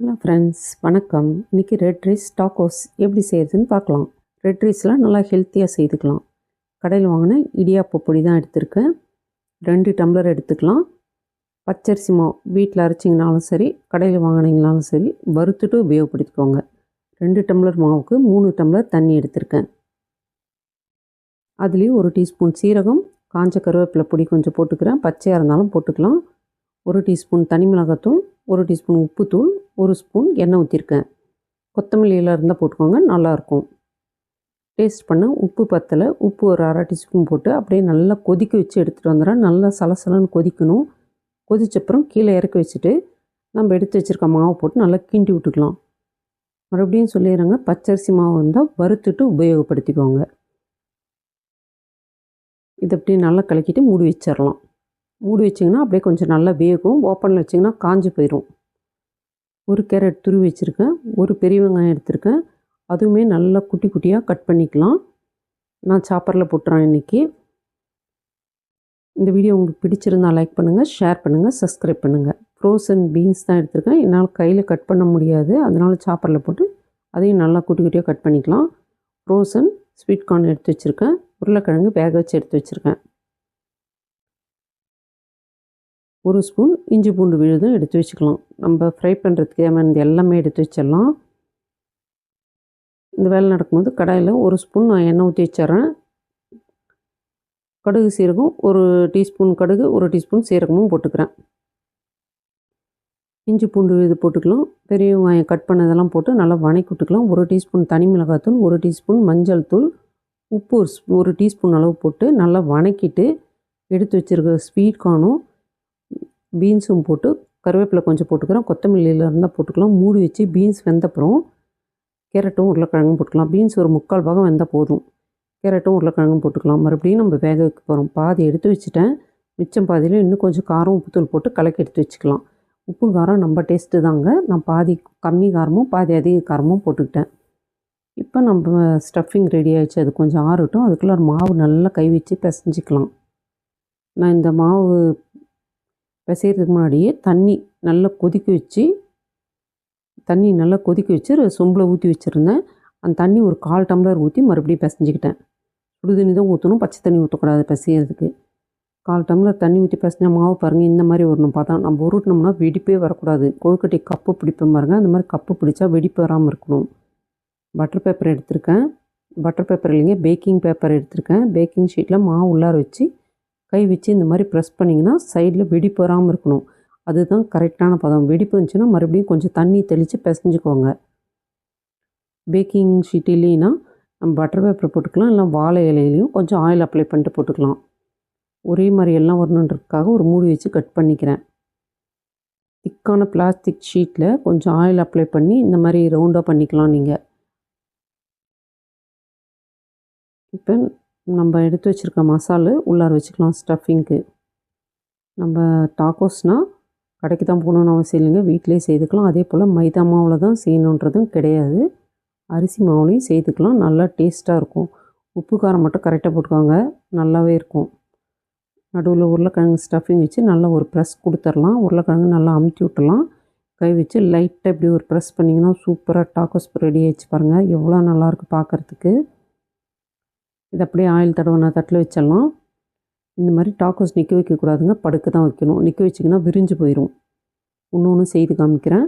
Hello friends, வணக்கம். இன்றைக்கி red rice tacos எப்படி செய்கிறதுன்னு பார்க்கலாம். ரெட் ரைஸ்லாம் நல்லா ஹெல்த்தியாக செய்துக்கலாம். கடையில் வாங்கின இடியாப்ப பொடி தான் எடுத்திருக்கேன். 2 டம்ளர் எடுத்துக்கலாம். பச்சரிசி மாவு வீட்டில் அரைச்சிங்கனாலும் சரி, கடையில் வாங்கினீங்கனாலும் சரி, வறுத்துட்டு உபயோகப்படுத்திக்கோங்க. 2 டம்ளர் மாவுக்கு 3 டம்ளர் தண்ணி எடுத்திருக்கேன். அதுலேயும் 1 டீஸ்பூன் சீரகம், காஞ்ச கருவேப்பிலை பொடி கொஞ்சம் போட்டுக்கிறேன். பச்சையாக இருந்தாலும் போட்டுக்கலாம். 1 டீஸ்பூன் தனி மிளகாத்தூள், 1 டீஸ்பூன் உப்புத்தூள், 1 ஸ்பூன் எண்ணெய் ஊற்றிருக்கேன். கொத்தமல்லி இலை இருந்தால் போட்டுக்கோங்க, நல்லாயிருக்கும். டேஸ்ட் பண்ண உப்பு பத்தலை, உப்பு ஒரு அரை டீஸ்பூன் போட்டு அப்படியே நல்லா கொதிக்க வச்சு எடுத்துகிட்டு வந்துடுறேன். நல்லா சலசலன்னு கொதிக்கணும். கொதிச்சப்புறம் கீழே இறக்கி வச்சுட்டு நம்ம எடுத்து வச்சுருக்க மாவு போட்டு நல்லா கிண்டி விட்டுக்கலாம். மறுபடியும் சொல்லிடுறேங்க, பச்சரிசி மாவு இருந்தால் வறுத்துட்டு உபயோகப்படுத்திக்கோங்க. இதை அப்படியே நல்லா கலக்கிட்டு மூடி வச்சிடலாம். மூடி வச்சிங்கன்னா அப்படியே கொஞ்சம் நல்லா வேகும். ஓப்பனில் வச்சிங்கன்னா காஞ்சி போயிடும். 1 கேரட் துருவி வச்சுருக்கேன். 1 பெரிய வெங்காயம் எடுத்திருக்கேன். அதுவுமே நல்லா குட்டி குட்டியாக கட் பண்ணிக்கலாம். நான் சாப்பரில் போட்டுறேன் இன்றைக்கி. இந்த வீடியோ உங்களுக்கு பிடிச்சிருந்தால் லைக் பண்ணுங்கள், ஷேர் பண்ணுங்கள், சப்ஸ்கிரைப் பண்ணுங்கள். ஃப்ரோசன் பீன்ஸ் தான் எடுத்திருக்கேன். என்னால் கையில் கட் பண்ண முடியாது, அதனால் சாப்பரில் போட்டு அதையும் நல்லா குட்டி குட்டியாக கட் பண்ணிக்கலாம். ஃப்ரோசன் ஸ்வீட் கார்ன் எடுத்து வச்சுருக்கேன். உருளைக்கிழங்கு வேக வச்சு எடுத்து வச்சுருக்கேன். 1 ஸ்பூன் இஞ்சி பூண்டு விழுதும் எடுத்து வச்சுக்கலாம். நம்ம ஃப்ரை பண்ணுறதுக்கு தேவையானது எல்லாமே எடுத்து வச்சிடலாம். இந்த வேலை நடக்கும்போது கடாயில் 1 ஸ்பூன் நான் எண்ணெய் ஊற்றி வச்சிட்றேன். கடுகு சீரகம் 1 டீஸ்பூன் கடுகு, 1 டீஸ்பூன் சீரகமும் போட்டுக்கிறேன். இஞ்சி பூண்டு விழுது போட்டுக்கலாம். பெரிய வெங்காயம் கட் பண்ணதெல்லாம் போட்டு நல்லா வணக்கி விட்டுக்கலாம். 1 டீஸ்பூன் தனி மிளகாத்தூள், 1 டீஸ்பூன் மஞ்சள் தூள், உப்பு 1 டீஸ்பூன் அளவு போட்டு நல்லா வணக்கிட்டு எடுத்து வச்சுருக்க ஸ்வீட் கார்னும் பீன்ஸும் போட்டு கருவேப்பிலை கொஞ்சம் போட்டுக்கிறேன். கொத்தமல்லியில் இருந்தால் போட்டுக்கலாம். மூடி வச்சு பீன்ஸ் வெந்தப்புறம் கேரட்டும் உருளைக்கிழங்கும் போட்டுக்கலாம். பீன்ஸ் ஒரு 3/4 பாகம் வெந்தால் போதும். கேரட்டும் உருளைக்கிழங்கும் போட்டுக்கலாம். மறுபடியும் நம்ம வேக வைக்க போகிறோம். பாதி எடுத்து வச்சுட்டேன். மிச்சம் பாதியில் இன்னும் கொஞ்சம் காரம் உப்புத்தூள் போட்டு கலக்கி எடுத்து வச்சுக்கலாம். உப்பு காரம் நம்ம டேஸ்ட்டு தாங்க. நான் பாதி கம்மி காரமும் பாதி அதிக காரமும் போட்டுக்கிட்டேன். இப்போ நம்ம ஸ்டஃபிங் ரெடி ஆகிடுச்சு. அது கொஞ்சம் ஆறட்டும். அதுக்குள்ளே ஒரு மாவு நல்லா கை வச்சு பிசைஞ்சிக்கலாம். நான் இந்த மாவு பிசைகிறதுக்கு முன்னாடியே தண்ணி நல்லா கொதிக்க வச்சு சொம்பில் ஊற்றி வச்சுருந்தேன். அந்த தண்ணி ஒரு 1/4 டம்ளர் ஊற்றி மறுபடியும் பிசைஞ்சிக்கிட்டேன். சுடு தண்ணி தான் ஊற்றணும், பச்சை தண்ணி ஊற்றக்கூடாது பிசைகிறதுக்கு. 1/4 டம்ளர் தண்ணி ஊற்றி பிசைஞ்ச மாவு பாருங்கள், இந்த மாதிரி வரணும். பார்த்தா நம்ம உருட்டினோம்னா வெடிப்பே வரக்கூடாது. கொழுக்கட்டை கப்பு பிடிப்பேன் பாருங்கள், அந்த மாதிரி கப்பு பிடிச்சா வெடிப்பு வராமல் இருக்கணும். பட்டர் பேப்பர் எடுத்திருக்கேன். பட்டர் பேப்பர் இல்லைங்க, பேக்கிங் பேப்பர் எடுத்திருக்கேன். பேக்கிங் ஷீட்டில் மாவு உள்ளார வச்சு கை வச்சு இந்த மாதிரி ப்ரெஸ் பண்ணிங்கன்னா சைடில் வெடிப்பு வராமல் இருக்கணும். அதுதான் கரெக்டான பதம். வெடிப்பு இருந்துச்சுன்னா மறுபடியும் கொஞ்சம் தண்ணி தெளித்து பிசைஞ்சுக்கோங்க. பேக்கிங் ஷீட் இல்லைன்னா நம்ம பட்டர் பேப்பர் போட்டுக்கலாம், இல்லை வாழை இலையிலையும் கொஞ்சம் ஆயில் அப்ளை பண்ணிட்டு போட்டுக்கலாம். ஒரே மாதிரி எல்லாம் வரணுன்றதுக்காக ஒரு மூடி வச்சு கட் பண்ணிக்கிறேன். திக்கான பிளாஸ்டிக் ஷீட்டில் கொஞ்சம் ஆயில் அப்ளை பண்ணி இந்த மாதிரி ரவுண்டாக பண்ணிக்கலாம். நீங்கள் இப்போ நம்ம எடுத்து வச்சுருக்க மசாலா உள்ளார வச்சுக்கலாம். ஸ்டஃபிங்க்கு நம்ம டாக்கோஸ்னால் கடைக்கு தான் போகணுன்னு அவசியம் இல்லைங்க, வீட்டிலே செய்துக்கலாம். அதே போல் மைதா மாவில் தான் செய்யணுன்றதும் கிடையாது, அரிசி மாவுலையும் செய்துக்கலாம். நல்லா டேஸ்ட்டாக இருக்கும். உப்பு காரம் மட்டும் கரெக்டாக போட்டுக்கோங்க, நல்லாவே இருக்கும். நடுவில் உருளைக்கிழங்கு ஸ்டஃபிங் வச்சு நல்லா ஒரு ப்ரெஸ் கொடுத்துடலாம். உருளைக்கிழங்கு நல்லா அமுத்தி விட்டுலாம். கை வச்சு லைட்டாக இப்படி ஒரு ப்ரெஸ் பண்ணிங்கன்னா சூப்பராக டாக்கோஸ் ரெடி ஆகிடுச்சு பாருங்கள். எவ்வளோ நல்லாயிருக்கு பார்க்குறதுக்கு. இது அப்படியே ஆயில் தடவை தட்டில் வச்சிடலாம். இந்த மாதிரி டாக்கோஸ் நிற்க வைக்கக்கூடாதுங்க, படுக்க தான் வைக்கணும். நிற்க வச்சிங்கன்னா விரிஞ்சு போயிடும். ஒன்று செய்து காமிக்கிறேன்.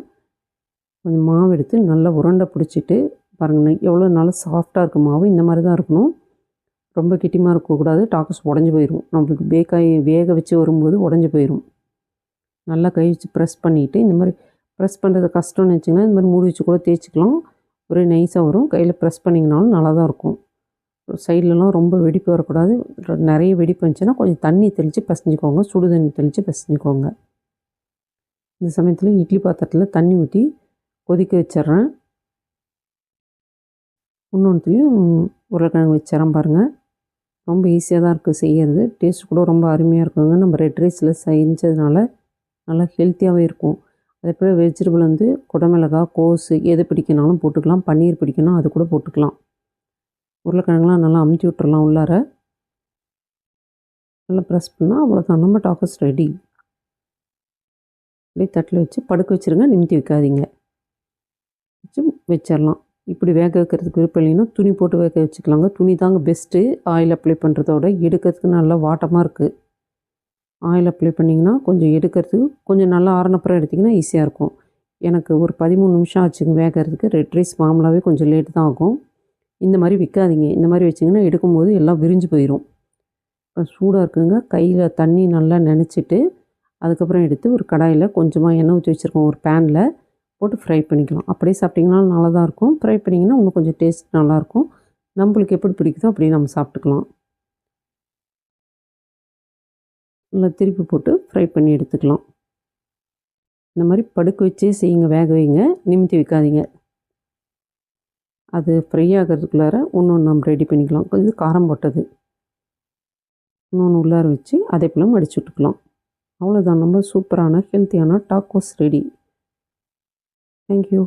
கொஞ்சம் மாவு எடுத்து நல்லா உருண்டை பிடிச்சிட்டு பாருங்கள், எவ்வளோ நல்லா சாஃப்டாக இருக்கும் மாவு. இந்த மாதிரி தான் இருக்கணும், ரொம்ப கெட்டிமாக இருக்கக்கூடாது. டாக்கோஸ் உடஞ்சி போயிடும். நம்மளுக்கு வேக வச்சு வரும்போது உடஞ்சி போயிடும். நல்லா கை வச்சு ப்ரெஸ் பண்ணிவிட்டு, இந்த மாதிரி ப்ரெஸ் பண்ணுறது கஷ்டம்னு வச்சிங்கன்னா இந்த மாதிரி மூடி வச்சு கூட தேய்ச்சிக்கலாம். ஒரே நைஸாக வரும். கையில் ப்ரெஸ் பண்ணிங்கனாலும் நல்லா தான் இருக்கும். சைட்லலாம் ரொம்ப வெடிப்பு வரக்கூடாது. நிறைய வெடிப்பு வந்துச்சுன்னா கொஞ்சம் தண்ணி தெளித்து பிசைஞ்சிக்கோங்க. சுடு தண்ணி தெளித்து பிசைஞ்சிக்கோங்க. இந்த சமயத்தில் இட்லி பாத்திரத்தில் தண்ணி ஊற்றி கொதிக்க வச்சிட்றேன். இன்னொன்றுலையும் உருளைக்கிழங்கு வச்சிடறேன் பாருங்கள். ரொம்ப ஈஸியாக தான் இருக்குது செய்கிறது. டேஸ்ட் கூட ரொம்ப அருமையாக இருக்குங்க. நம்ம ரெட் ரைஸில் செஞ்சதுனால நல்லா ஹெல்த்தியாகவே இருக்கும். அதே போல் வெஜிடபிள் வந்து குடமிளகா, கோஸு எது பிடிக்கினாலும் போட்டுக்கலாம். பன்னீர் பிடிக்கணும், அது கூட போட்டுக்கலாம். உருளைக்கிழங்குலாம் நல்லா அமுத்தி விட்டுறலாம். உள்ளார நல்லா ப்ரெஸ் பண்ணால் அவ்வளோதான், நம்ம டாக்கோஸ் ரெடி. அப்படியே தட்டில் வச்சு படுக்க வச்சுருங்க, நிமித்தி வைக்காதீங்க. வச்சிடலாம். இப்படி வேக வைக்கிறதுக்கு விருப்பம் இல்லைன்னா துணி போட்டு வேக வச்சுக்கலாங்க. துணி தாங்க பெஸ்ட்டு ஆயில் அப்ளை பண்ணுறதோட. எடுக்கிறதுக்கு நல்லா வாட்டமாக இருக்குது. ஆயில் அப்ளை பண்ணிங்கன்னா கொஞ்சம் எடுக்கிறதுக்கு கொஞ்சம் நல்லா ஆறுனப்புறம் எடுத்திங்கன்னா ஈஸியாக இருக்கும். எனக்கு ஒரு 13 நிமிஷம் ஆச்சுங்க வேகிறதுக்கு. ரெட் ரைஸ் மாமூலாகவே கொஞ்சம் லேட்டு தான் ஆகும். இந்த மாதிரி விற்காதீங்க. இந்த மாதிரி வச்சிங்கன்னா எடுக்கும்போது எல்லாம் விரிஞ்சு போயிடும். இப்போ சூடாக இருக்குங்க. கையில் தண்ணி நல்லா நனைச்சிட்டு அதுக்கப்புறம் எடுத்து ஒரு கடாயில் கொஞ்சமாக எண்ணெய் ஊற்றி வச்சுருக்கோம். ஒரு பேனில் போட்டு ஃப்ரை பண்ணிக்கலாம். அப்படியே சாப்பிட்டிங்கனாலும் நல்லா தான் இருக்கும். ஃப்ரை பண்ணிங்கன்னா இன்னும் கொஞ்சம் டேஸ்ட் நல்லாயிருக்கும். நம்மளுக்கு எப்படி பிடிக்குதோ அப்படியே நம்ம சாப்பிட்டுக்கலாம். நல்லா திருப்பி போட்டு ஃப்ரை பண்ணி எடுத்துக்கலாம். இந்த மாதிரி படுக்க வச்சே செய்யுங்க, வேக வைங்க, நிமித்தி வைக்காதீங்க. அது ஃப்ரை ஆகிறதுக்குள்ளார இன்னொன்று நம்ம ரெடி பண்ணிக்கலாம். இது காரம் போட்டது. இன்னொன்று உள்ளார வச்சு அதே போல் மடிச்சு விட்டுக்கலாம். அவ்வளோதான், நம்ம சூப்பரான ஹெல்த்தியான டாக்கோஸ் ரெடி. தேங்க்யூ.